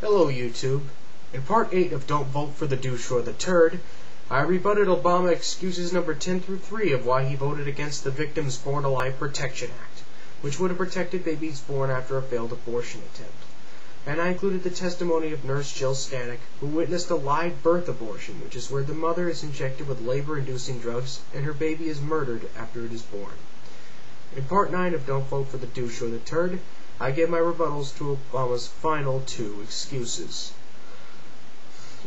Hello YouTube. In Part 8 of Don't Vote for the Douche or the Turd, I rebutted Obama excuses number 10 through 3 of why he voted against the Victims Born Alive Protection Act, which would have protected babies born after a failed abortion attempt. And I included the testimony of nurse Jill Stanek, who witnessed a live birth abortion, which is where the mother is injected with labor-inducing drugs and her baby is murdered after it is born. In Part 9 of Don't Vote for the Douche or the Turd, I gave my rebuttals to Obama's final 2 excuses.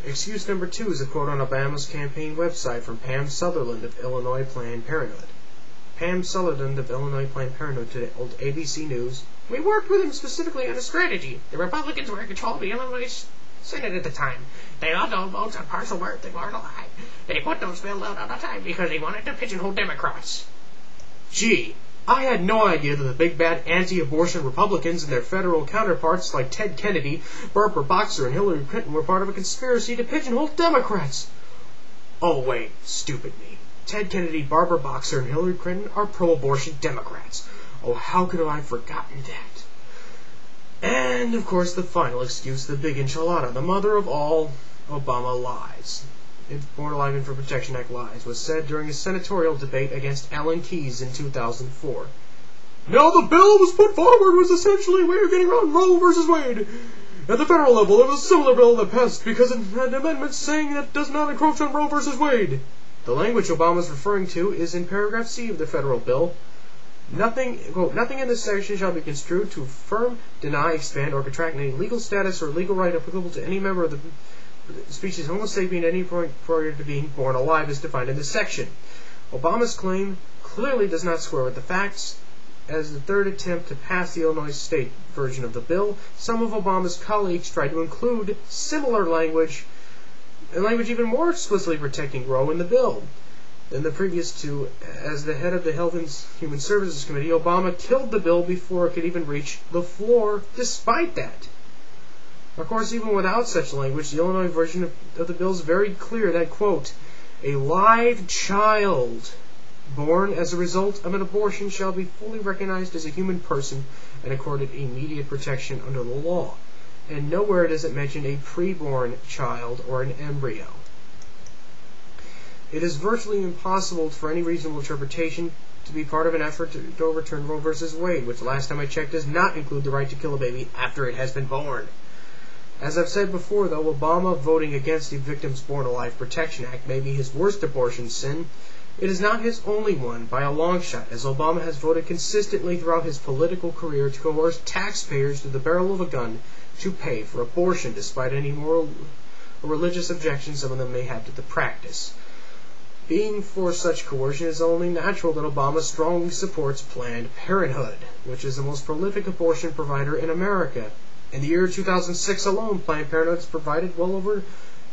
Excuse number 2 is a quote on Obama's campaign website from Pam Sutherland of Illinois Planned Parenthood. Pam Sutherland of Illinois Planned Parenthood told ABC News, "We worked with him specifically on a strategy. The Republicans were in control of the Illinois Senate at the time. They all don't vote on partial birth and born alive. They put those bills out all the time because they wanted to pigeonhole Democrats." Gee, I had no idea that the big bad anti-abortion Republicans and their federal counterparts like Ted Kennedy, Barbara Boxer, and Hillary Clinton were part of a conspiracy to pigeonhole Democrats. Oh wait, stupid me. Ted Kennedy, Barbara Boxer, and Hillary Clinton are pro-abortion Democrats. Oh, how could I have forgotten that? And, of course, the final excuse, the big enchilada, the mother of all Obama lies. Born Alive and for Protection Act lies, was said during a senatorial debate against Alan Keyes in 2004. Now, the bill was put forward was essentially a way of getting around Roe versus Wade. At the federal level, there was a similar bill that passed because it had amendments saying that it does not encroach on Roe versus Wade. The language Obama is referring to is in paragraph C of the federal bill. Nothing, quote, nothing in this section shall be construed to affirm, deny, expand, or contract any legal status or legal right applicable to any member of the species Homo sapien at any point prior to being born alive as defined in this section. Obama's claim clearly does not square with the facts. As the third attempt to pass the Illinois state version of the bill, some of Obama's colleagues tried to include similar language even more explicitly protecting Roe in the bill. In the previous 2, as the head of the Health and Human Services Committee, Obama killed the bill before it could even reach the floor, despite that. Of course, even without such language, the Illinois version of the bill is very clear that, quote, a live child born as a result of an abortion shall be fully recognized as a human person and accorded immediate protection under the law. And nowhere does it mention a preborn child or an embryo. It is virtually impossible for any reasonable interpretation to be part of an effort to overturn Roe versus Wade, which last time I checked does not include the right to kill a baby after it has been born. As I've said before, though, Obama voting against the Victims Born Alive Protection Act may be his worst abortion sin, it is not his only one by a long shot, as Obama has voted consistently throughout his political career to coerce taxpayers to the barrel of a gun to pay for abortion, despite any moral or religious objections some of them may have to the practice. Being for such coercion, it is only natural that Obama strongly supports Planned Parenthood, which is the most prolific abortion provider in America. In the year 2006 alone, Planned Parenthood has provided well over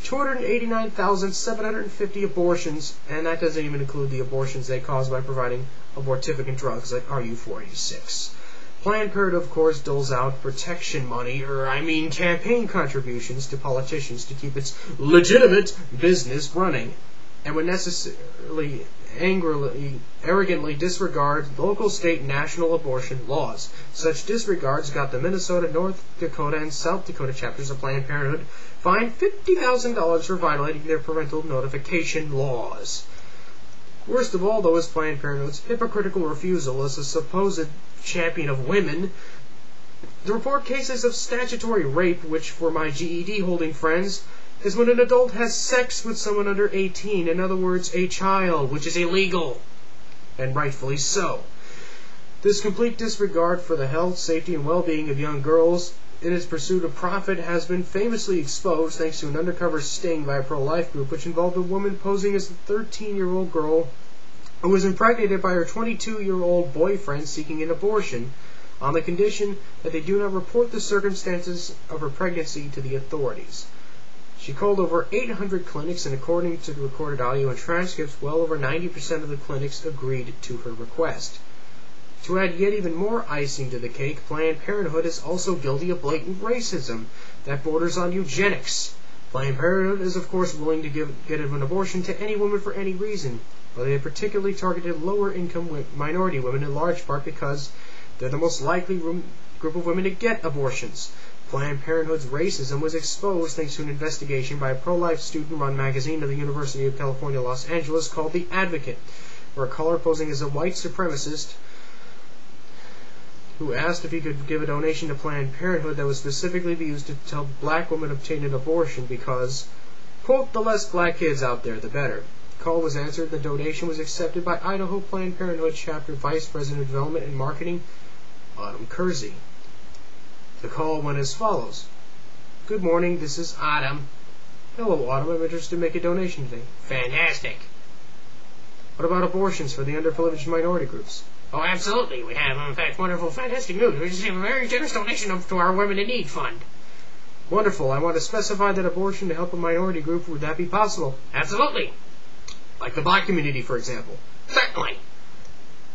289,750 abortions, and that doesn't even include the abortions they cause by providing abortifacient drugs like RU-486. Planned Parenthood, of course, doles out protection money, campaign contributions to politicians to keep its legitimate business running, and would necessarily arrogantly disregard local, state, and national abortion laws. Such disregards got the Minnesota, North Dakota, and South Dakota chapters of Planned Parenthood fined $50,000 for violating their parental notification laws. Worst of all, though, is Planned Parenthood's hypocritical refusal as a supposed champion of women to report cases of statutory rape, which, for my GED-holding friends, is when an adult has sex with someone under 18, in other words, a child, which is illegal, and rightfully so. This complete disregard for the health, safety, and well-being of young girls in its pursuit of profit has been famously exposed thanks to an undercover sting by a pro-life group which involved a woman posing as a 13-year-old girl who was impregnated by her 22-year-old boyfriend seeking an abortion on the condition that they do not report the circumstances of her pregnancy to the authorities. She called over 800 clinics, and according to the recorded audio and transcripts, well over 90% of the clinics agreed to her request. To add yet even more icing to the cake, Planned Parenthood is also guilty of blatant racism that borders on eugenics. Planned Parenthood is, of course, willing to get an abortion to any woman for any reason, but they have particularly targeted lower-income minority women in large part because they're the most likely group of women to get abortions. Planned Parenthood's racism was exposed thanks to an investigation by a pro-life student-run magazine of the University of California, Los Angeles called The Advocate, where a caller posing as a white supremacist who asked if he could give a donation to Planned Parenthood that would specifically be used to help black women obtain an abortion because, quote, the less black kids out there, the better. The call was answered. The donation was accepted by Idaho Planned Parenthood Chapter Vice President of Development and Marketing, Autumn Kersey. The call went as follows. Good morning, this is Autumn. Hello, Autumn. I'm interested to make a donation today. Fantastic. What about abortions for the underprivileged minority groups? Oh, absolutely. We have, in fact, wonderful, fantastic news. We received a very generous donation to our Women in Need Fund. Wonderful. I want to specify that abortion to help a minority group. Would that be possible? Absolutely. Like the black community, for example. Certainly.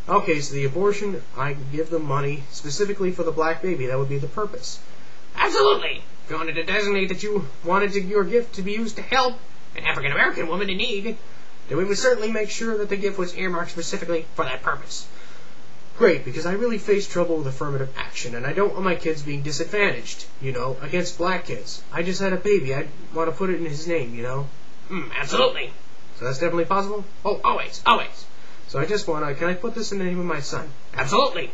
Okay, so the abortion, I give them money specifically for the black baby. That would be the purpose. Absolutely. If you wanted to designate that you wanted your gift to be used to help an African-American woman in need, then we would certainly make sure that the gift was earmarked specifically for that purpose. Great, because I really face trouble with affirmative action, and I don't want my kids being disadvantaged, against black kids. I just had a baby. I want to put it in his name, Absolutely. So that's definitely possible? Oh, always, always. So I just want to, can I put this in the name of my son? Absolutely.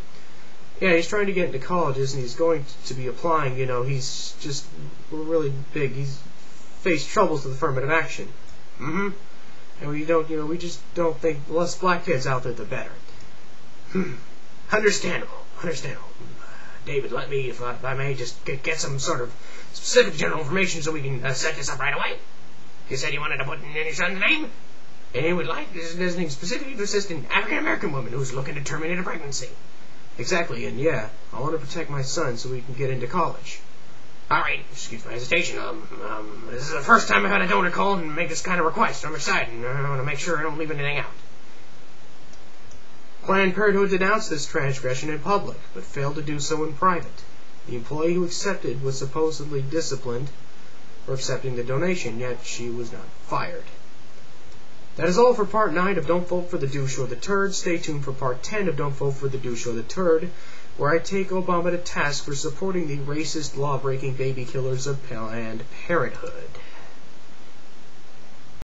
Yeah, he's trying to get into colleges, and he's going to be applying, he's just really big. He's faced troubles with affirmative action. Mm-hmm. And we just don't think the less black kids out there, the better. Understandable. David, let me, if I may, just get some sort of specific general information so we can set this up right away. You said you wanted to put in your son's name? And you would like this designating specifically to assist an African-American woman who's looking to terminate a pregnancy. Exactly, and yeah, I want to protect my son so we can get into college. Alright, excuse my hesitation. This is the first time I've had a donor call and make this kind of request. I'm excited, and I want to make sure I don't leave anything out. Planned Parenthood denounced this transgression in public, but failed to do so in private. The employee who accepted was supposedly disciplined for accepting the donation, yet she was not fired. That is all for Part 9 of Don't Vote for the Douche or the Turd. Stay tuned for Part 10 of Don't Vote for the Douche or the Turd, where I take Obama to task for supporting the racist, law-breaking baby killers of Planned Parenthood.